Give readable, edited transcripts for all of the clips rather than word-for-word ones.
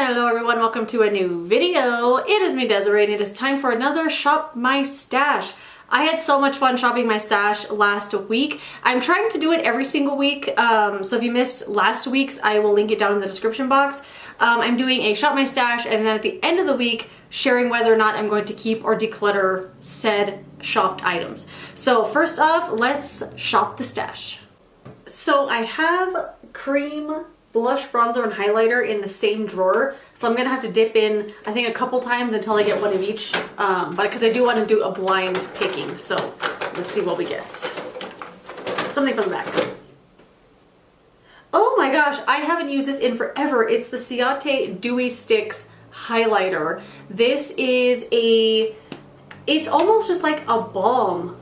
Hello everyone, welcome to a new video. It is me, Desiree, and it is time for another Shop My Stash. I had so much fun shopping my stash last week. I'm trying to do it every single week, so if you missed last week's, I will link it down in the description box. I'm doing a Shop My Stash, and then at the end of the week, sharing whether or not I'm going to keep or declutter said shopped items. So first off, let's shop the stash. So I have cream, blush, bronzer, and highlighter in the same drawer, so I'm gonna have to dip in I think a couple times until I get one of each, but because I do want to do a blind picking, so let's see what we get. Something from the back. Oh my gosh, I haven't used this in forever. It's the Ciate Dewy Stix highlighter. This is it's almost just like a balm,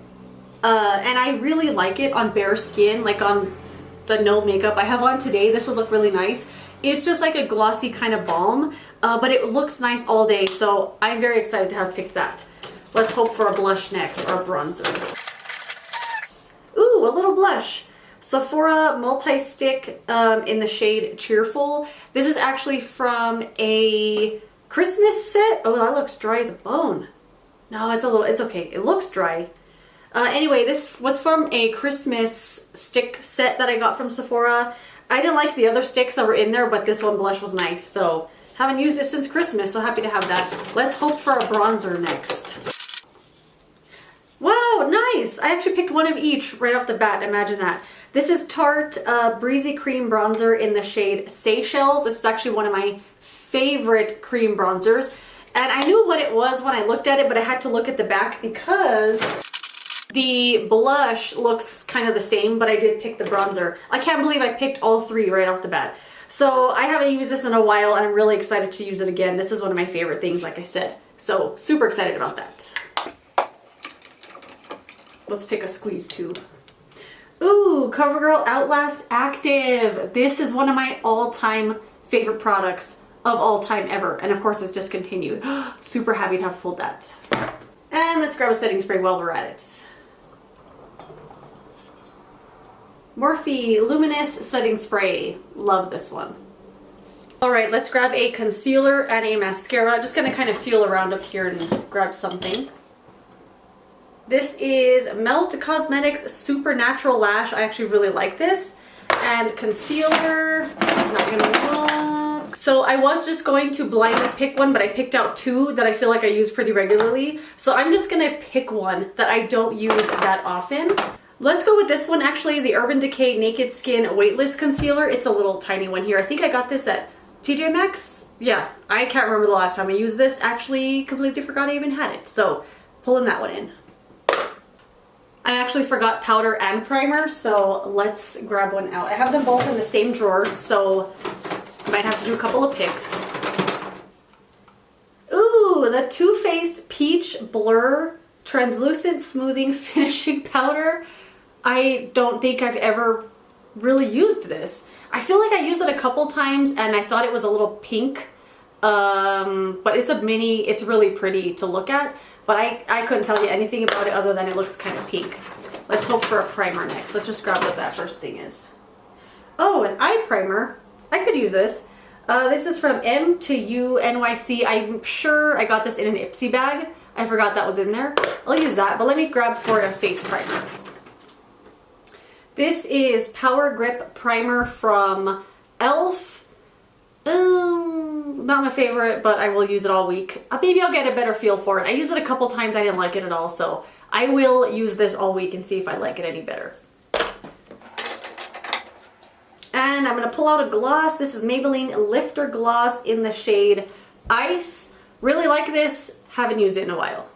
and I really like it on bare skin, like on the no makeup I have on today. This would look really nice. It's just like a glossy kind of balm, but it looks nice all day, so I'm very excited to have picked that. Let's hope for a blush next, or a bronzer. Ooh, a little blush. Sephora multi-stick in the shade Cheerful. This is actually from a Christmas set. Oh, that looks dry as a bone. No, it's okay. It looks dry. Anyway, this was from a Christmas stick set that I got from Sephora. I didn't like the other sticks that were in there, but this one blush was nice, so haven't used it since Christmas, so happy to have that. Let's hope for a bronzer next. Wow, nice! I actually picked one of each right off the bat, imagine that. This is Tarte Breezy Cream Bronzer in the shade Seychelles. This is actually one of my favorite cream bronzers, and I knew what it was when I looked at it, but I had to look at the back because the blush looks kind of the same, but I did pick the bronzer. I can't believe I picked all three right off the bat. So I haven't used this in a while, and I'm really excited to use it again. This is one of my favorite things, like I said. So super excited about that. Let's pick a squeeze tube. Ooh, Covergirl Outlast Active. This is one of my all-time favorite products of all time ever. And of course it's discontinued. Super happy to have pulled that. And let's grab a setting spray while we're at it. Morphe Luminous setting spray. Love this one. Alright, let's grab a concealer and a mascara. Just gonna kind of feel around up here and grab something. This is Melt Cosmetics Supernatural Lash. I actually really like this. And concealer. Not gonna look. So I was just going to blindly pick one, but I picked out two that I feel like I use pretty regularly. So I'm just gonna pick one that I don't use that often. Let's go with this one, actually, the Urban Decay Naked Skin Weightless Concealer. It's a little tiny one here. I think I got this at TJ Maxx. Yeah, I can't remember the last time I used this. Actually, completely forgot I even had it. So, pulling that one in. I actually forgot powder and primer, so let's grab one out. I have them both in the same drawer, so I might have to do a couple of picks. Ooh, the Too Faced Peach Blur Translucent Smoothing Finishing Powder. I don't think I've ever really used this. I feel like I used it a couple times and I thought it was a little pink, but it's a mini. It's really pretty to look at, but I couldn't tell you anything about it other than it looks kind of pink. Let's hope for a primer next. Let's just grab what that first thing is. Oh, an eye primer. I could use this. This is from M2U NYC. I'm sure I got this in an Ipsy bag. I forgot that was in there. I'll use that, but let me grab for a face primer. This is Power Grip Primer from e.l.f. Not my favorite, but I will use it all week. Maybe I'll get a better feel for it. I used it a couple times, I didn't like it at all, so I will use this all week and see if I like it any better. And I'm going to pull out a gloss. This is Maybelline Lifter Gloss in the shade Ice. Really like this. Haven't used it in a while.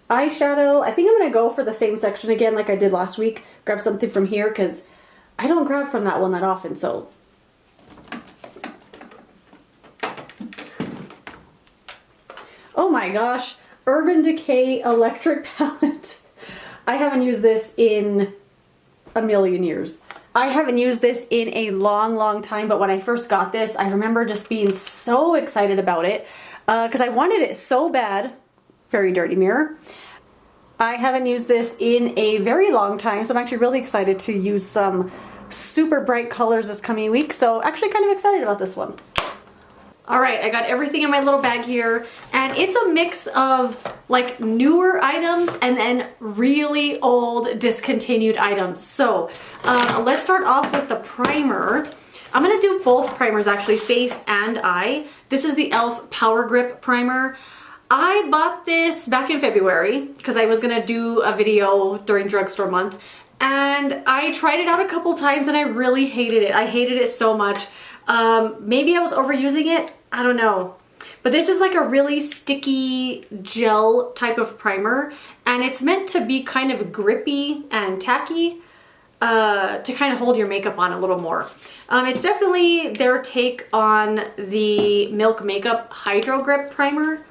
Eyeshadow. I think I'm going to go for the same section again like I did last week. Grab something from here because I don't grab from that one that often, so. Oh my gosh. Urban Decay Electric Palette. I haven't used this in a million years. I haven't used this in a long time, but when I first got this, I remember just being so excited about it because I wanted it so bad. Very dirty mirror. I haven't used this in a very long time, so I'm actually really excited to use some super bright colors this coming week, so actually kind of excited about this one. All right, I got everything in my little bag here, and it's a mix of like newer items and then really old discontinued items. So let's start off with the primer. I'm gonna do both primers actually, face and eye. This is the e.l.f. Power Grip Primer. I bought this back in February because I was gonna do a video during drugstore month, and I tried it out a couple times and I really hated it. I hated it so much. Maybe I was overusing it, I don't know. But this is like a really sticky gel type of primer, and it's meant to be kind of grippy and tacky to kind of hold your makeup on a little more. It's definitely their take on the Milk Makeup Hydro Grip Primer,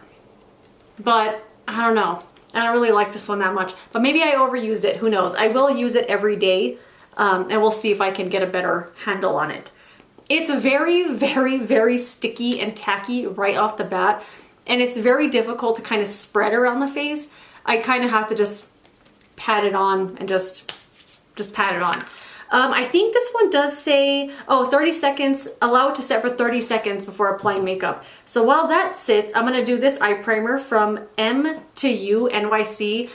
but I don't know. I don't really like this one that much, but maybe I overused it, who knows. I will use it every day, and we'll see if I can get a better handle on it. It's very, very, very sticky and tacky right off the bat, and it's very difficult to kind of spread around the face. I kind of have to just pat it on and just pat it on. I think this one does say, oh, 30 seconds, allow it to set for 30 seconds before applying makeup. So while that sits, I'm gonna do this eye primer from M2U NYC.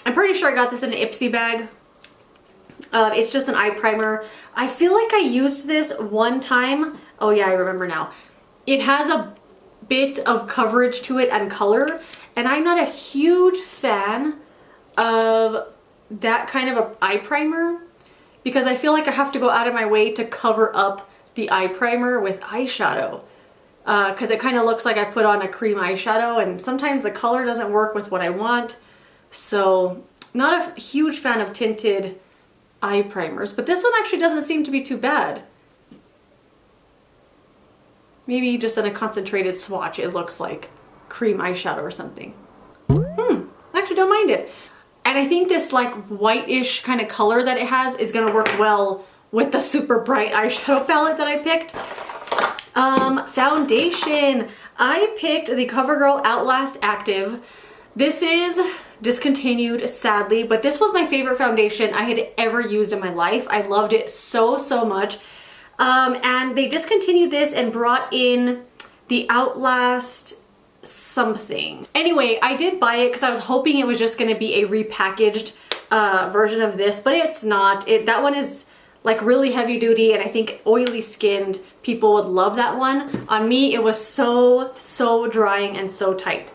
I'm pretty sure I got this in an Ipsy bag. It's just an eye primer. I feel like I used this one time. Oh yeah, I remember now. It has a bit of coverage to it and color, and I'm not a huge fan of that kind of an eye primer because I feel like I have to go out of my way to cover up the eye primer with eyeshadow because it kind of looks like I put on a cream eyeshadow, and sometimes the color doesn't work with what I want. So not a huge fan of tinted eye primers, but this one actually doesn't seem to be too bad. Maybe just in a concentrated swatch it looks like cream eyeshadow or something. I actually don't mind it. And I think this like whitish kind of color that it has is gonna work well with the super bright eyeshadow palette that I picked. Foundation. I picked the Covergirl Outlast Active. This is discontinued, sadly, but this was my favorite foundation I had ever used in my life. I loved it so, so much. And they discontinued this and brought in the Outlast something. Anyway, I did buy it because I was hoping it was just going to be a repackaged version of this, but it's not. That one is like really heavy duty, and I think oily skinned people would love that one. On me, it was so, so drying and so tight.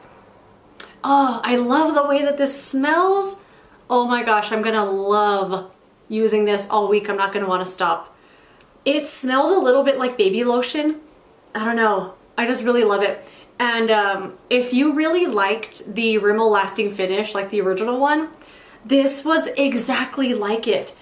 Oh, I love the way that this smells. Oh my gosh, I'm gonna love using this all week. I'm not gonna want to stop. It smells a little bit like baby lotion. I don't know. I just really love it. And if you really liked the Rimmel Lasting Finish, like the original one, this was exactly like it.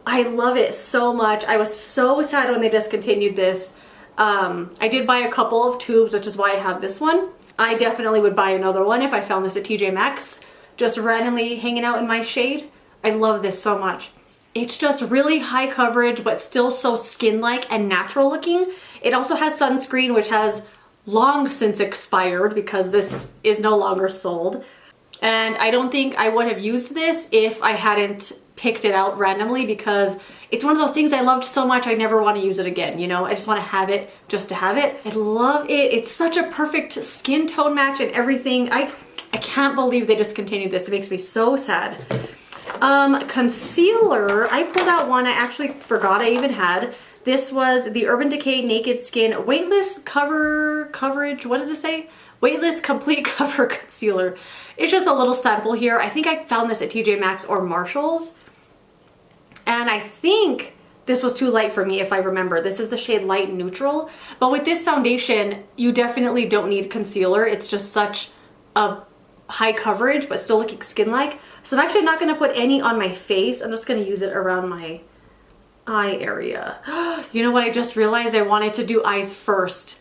I love it so much. I was so sad when they discontinued this. I did buy a couple of tubes, which is why I have this one. I definitely would buy another one if I found this at TJ Maxx, just randomly hanging out in my shade. I love this so much. It's just really high coverage, but still so skin-like and natural looking. It also has sunscreen, which has long since expired because this is no longer sold. And I don't think I would have used this if I hadn't picked it out randomly, because it's one of those things I loved so much I never want to use it again, you know? I just want to have it just to have it. I love it. It's such a perfect skin tone match and everything. I can't believe they discontinued this. It makes me so sad. Concealer, I pulled out one I actually forgot I even had. This was the Urban Decay Naked Skin Weightless Coverage, what does it say? Weightless Complete Cover Concealer. It's just a little sample here. I think I found this at TJ Maxx or Marshall's. And I think this was too light for me, if I remember. This is the shade Light Neutral. But with this foundation, you definitely don't need concealer. It's just such a high coverage, but still looking skin-like. So I'm actually not going to put any on my face. I'm just going to use it around my eye area. You know what? I just realized I wanted to do eyes first.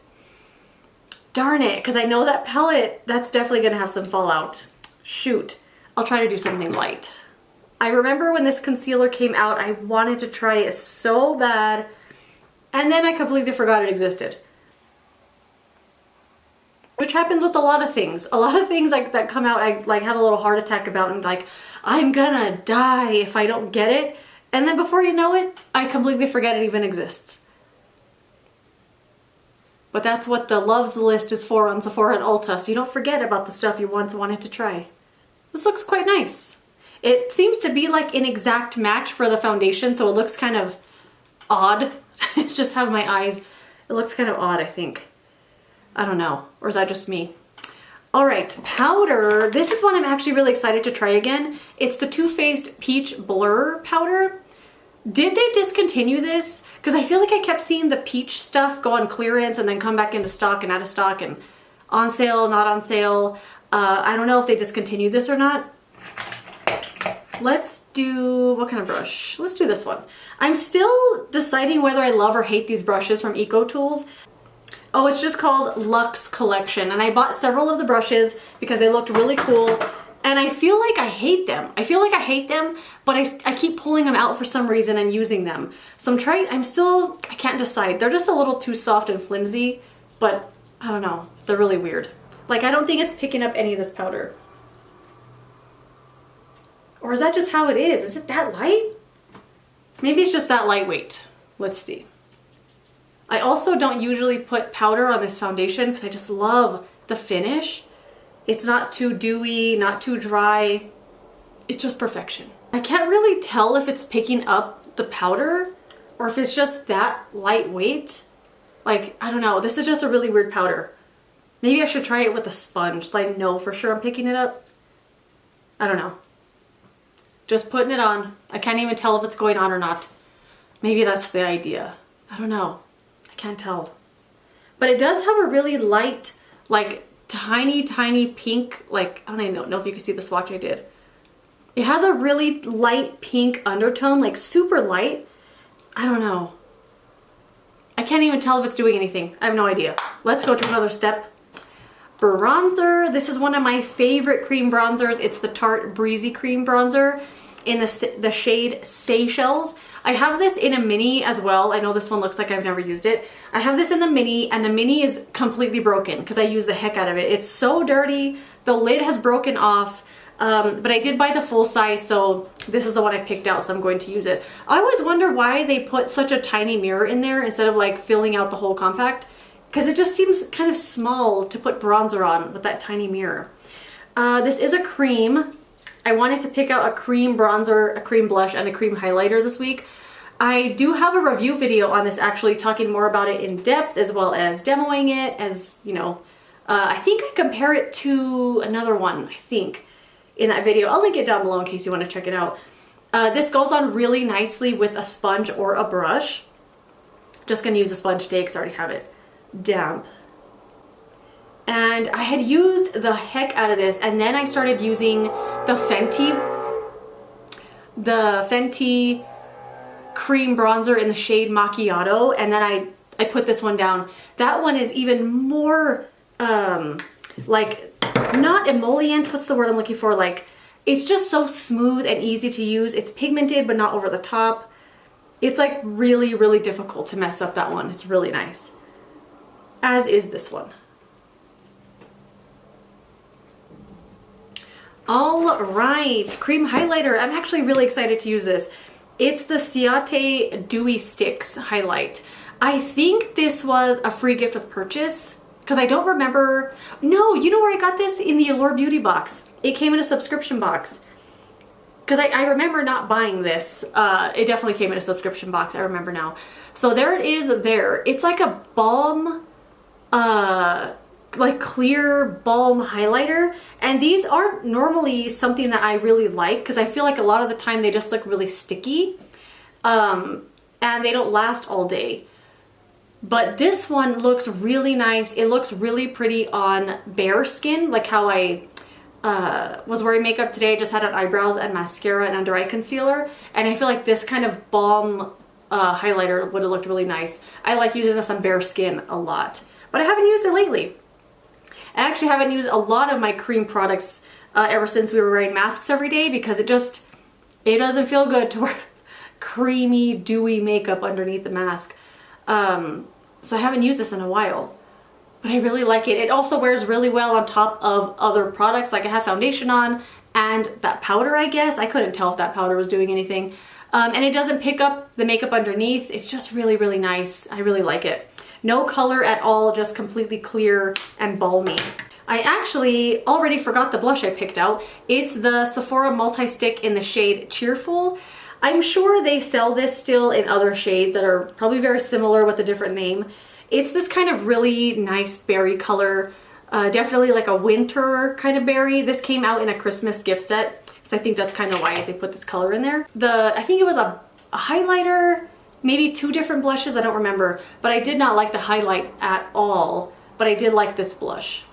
Darn it, because I know that palette, that's definitely going to have some fallout. Shoot. I'll try to do something light. I remember when this concealer came out, I wanted to try it so bad, and then I completely forgot it existed. Which happens with a lot of things. A lot of things like that come out, I like have a little heart attack about, and like, I'm gonna die if I don't get it. And then before you know it, I completely forget it even exists. But that's what the loves list is for on Sephora and Ulta, so you don't forget about the stuff you once wanted to try. This looks quite nice. It seems to be like an exact match for the foundation, so it looks kind of odd. Just have my eyes. It looks kind of odd, I think. I don't know. Or is that just me? All right, powder. This is one I'm actually really excited to try again. It's the Too Faced Peach Blur Powder. Did they discontinue this? Because I feel like I kept seeing the peach stuff go on clearance and then come back into stock and out of stock and on sale, not on sale. I don't know if they discontinued this or not. Let's do, what kind of brush? Let's do this one. I'm still deciding whether I love or hate these brushes from Ecotools. Oh, it's just called Luxe Collection. And I bought several of the brushes because they looked really cool. And I feel like I hate them. I feel like I hate them, but I keep pulling them out for some reason and using them. So I can't decide. They're just a little too soft and flimsy, but I don't know. They're really weird. Like, I don't think it's picking up any of this powder. Or is that just how it is? Is it that light? Maybe it's just that lightweight. Let's see. I also don't usually put powder on this foundation because I just love the finish. It's not too dewy, not too dry. It's just perfection. I can't really tell if it's picking up the powder or if it's just that lightweight. Like, I don't know. This is just a really weird powder. Maybe I should try it with a sponge so I know for sure I'm picking it up. I don't know. Just putting it on. I can't even tell if it's going on or not. Maybe that's the idea. I don't know. I can't tell. But it does have a really light, like tiny pink, like, I don't even know if you can see the swatch I did. It has a really light pink undertone, like super light. I don't know. I can't even tell if it's doing anything. I have no idea. Let's go to another step. Bronzer. This is one of my favorite cream bronzers. It's the Tarte Breezy Cream Bronzer in the shade Seychelles. I have this in a mini as well. I know this one looks like I've never used it. I have this in the mini, and the mini is completely broken because I use the heck out of it. It's so dirty. The lid has broken off, but I did buy the full size, so this is the one I picked out, so I'm going to use it. I always wonder why they put such a tiny mirror in there instead of like filling out the whole compact, because it just seems kind of small to put bronzer on with that tiny mirror. This is a cream. I wanted to pick out a cream bronzer, a cream blush, and a cream highlighter this week. I do have a review video on this, actually talking more about it in depth, as well as demoing it, as, you know, I think I compare it to another one, I think, in that video. I'll link it down below in case you want to check it out. This goes on really nicely with a sponge or a brush. Just gonna use a sponge today because I already have it damp. And I had used the heck out of this, and then I started using the Fenty cream bronzer in the shade Macchiato, and then I put this one down. That one is even more like, not emollient, what's the word I'm looking for? Like, it's just so smooth and easy to use. It's pigmented but not over the top. It's like really difficult to mess up that one. It's really nice. As is this one. All right, cream highlighter. I'm actually really excited to use this. It's the Ciate Dewy Stix highlight. I think this was a free gift with purchase because I don't remember. No, you know where I got this? In the Allure Beauty box. It came in a subscription box. Because I remember not buying this. It definitely came in a subscription box. I remember now. So there it is there. It's like a balm, like clear balm highlighter, and these aren't normally something that I really like because I feel like a lot of the time they just look really sticky and they don't last all day. But this one looks really nice. It looks really pretty on bare skin, like how I was wearing makeup today. I just had on eyebrows and mascara and under eye concealer, and I feel like this kind of balm highlighter would have looked really nice. I like using this on bare skin a lot, but I haven't used it lately. I actually haven't used a lot of my cream products ever since we were wearing masks every day because it doesn't feel good to wear creamy, dewy makeup underneath the mask. So I haven't used this in a while, but I really like it. It also wears really well on top of other products. Like I have foundation on and that powder, I guess. I couldn't tell if that powder was doing anything. And it doesn't pick up the makeup underneath. It's just really nice. I really like it. No color at all, just completely clear and balmy. I actually already forgot the blush I picked out. It's the Sephora Multi-Stick in the shade Cheerful. I'm sure they sell this still in other shades that are probably very similar with a different name. It's this kind of really nice berry color, definitely like a winter kind of berry. This came out in a Christmas gift set, so I think that's kind of why they put this color in there. I think it was a highlighter, maybe 2 different blushes, I don't remember, but I did not like the highlight at all, but I did like this blush.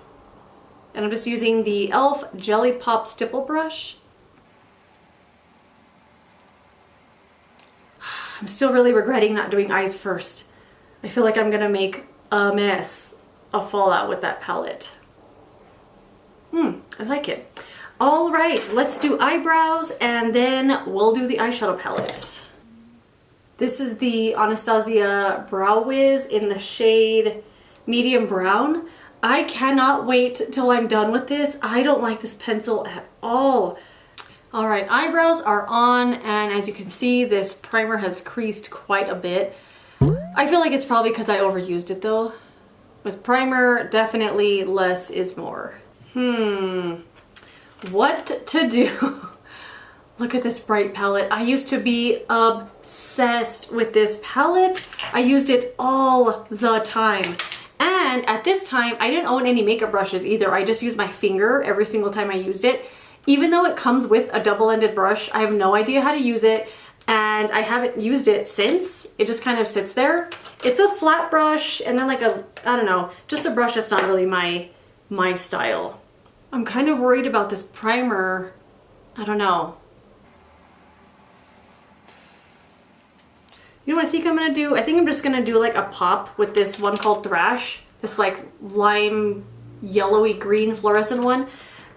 And I'm just using the e.l.f. Jelly Pop Stipple brush. I'm still really regretting not doing eyes first. I feel like I'm gonna make a mess of fallout with that palette. I like it. All right, let's do eyebrows and then we'll do the eyeshadow palette. This is the Anastasia Brow Wiz in the shade Medium Brown. I cannot wait till I'm done with this. I don't like this pencil at all. All right, eyebrows are on, and as you can see, this primer has creased quite a bit. I feel like it's probably because I overused it though. With primer, definitely less is more. What to do? Look at this bright palette. I used to be obsessed with this palette. I used it all the time. And at this time, I didn't own any makeup brushes either. I just used my finger every single time I used it. Even though it comes with a double-ended brush, I have no idea how to use it, and I haven't used it since. It just kind of sits there. It's a flat brush, and then like a, I don't know, just a brush that's not really my style. I'm kind of worried about this primer. I don't know. You know what I think I'm gonna do? I think I'm just gonna do like a pop with this one called Thrash. This like lime yellowy green fluorescent one.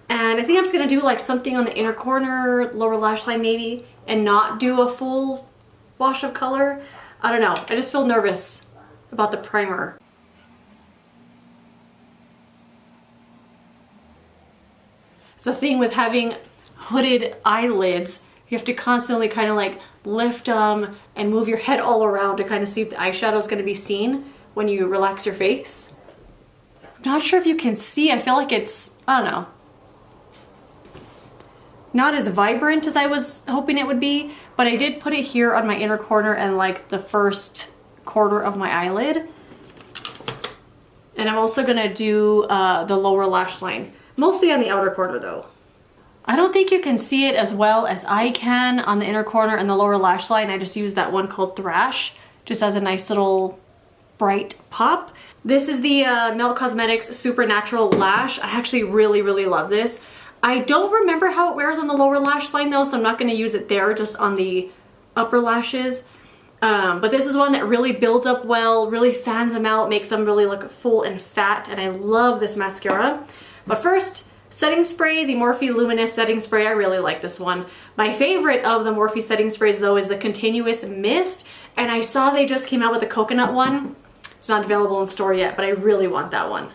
And I think I'm just gonna do like something on the inner corner, lower lash line maybe, and not do a full wash of color. I don't know. I just feel nervous about the primer. It's the thing with having hooded eyelids. You have to constantly kind of like lift them and move your head all around to kind of see if the eyeshadow is going to be seen when you relax your face. I'm not sure if you can see. I feel like it's, I don't know, not as vibrant as I was hoping it would be, but I did put it here on my inner corner and like the first quarter of my eyelid. And I'm also gonna do the lower lash line, mostly on the outer corner though. I don't think you can see it as well as I can on the inner corner and the lower lash line. I just used that one called Thrash, just as a nice little bright pop. This is the Melt Cosmetics Supernatural Lash. I actually really love this. I don't remember how it wears on the lower lash line though, so I'm not going to use it there, just on the upper lashes. But this is one that really builds up well, really fans them out, makes them really look full and fat, and I love this mascara. But first, setting spray, the Morphe Luminous setting spray. I really like this one. My favorite of the Morphe setting sprays though is the Continuous Mist, and I saw they just came out with a coconut one. It's not available in store yet, but I really want that one.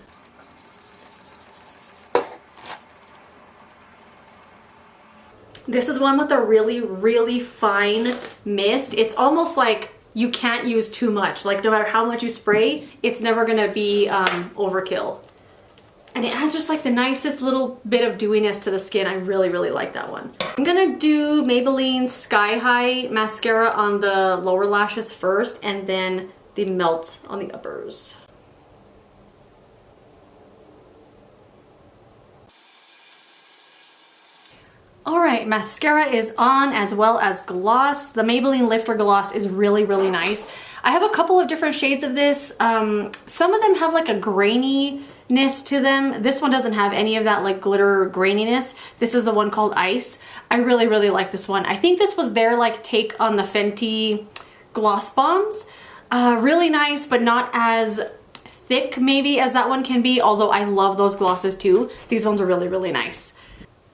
This is one with a really fine mist. It's almost like you can't use too much. Like no matter how much you spray, it's never gonna be overkill. And it has just like the nicest little bit of dewiness to the skin. I really like that one. I'm gonna do Maybelline Sky High mascara on the lower lashes first, and then the Melt on the uppers. Alright, mascara is on as well as gloss. The Maybelline Lifter Gloss is really nice. I have a couple of different shades of this. Some of them have like a graininess to them. This one doesn't have any of that like glitter graininess. This is the one called Ice. I really like this one. I think this was their like take on the Fenty gloss bombs. Really nice, but not as thick maybe as that one can be, although I love those glosses too. These ones are really nice.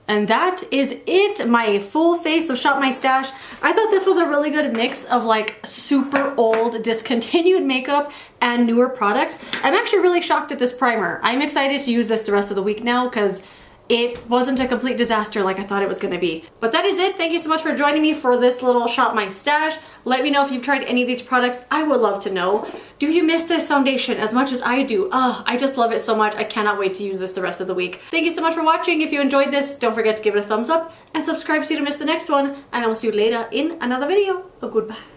And that is it, my full face of Shop My Stash. I thought this was a really good mix of like super old discontinued makeup and newer products. I'm actually really shocked at this primer. I'm excited to use this the rest of the week now because it wasn't a complete disaster like I thought it was going to be. But that is it. Thank you so much for joining me for this little Shop My Stash. Let me know if you've tried any of these products. I would love to know. Do you miss this foundation as much as I do? I just love it so much. I cannot wait to use this the rest of the week. Thank you so much for watching. If you enjoyed this, don't forget to give it a thumbs up and subscribe so you don't miss the next one. And I will see you later in another video. Goodbye.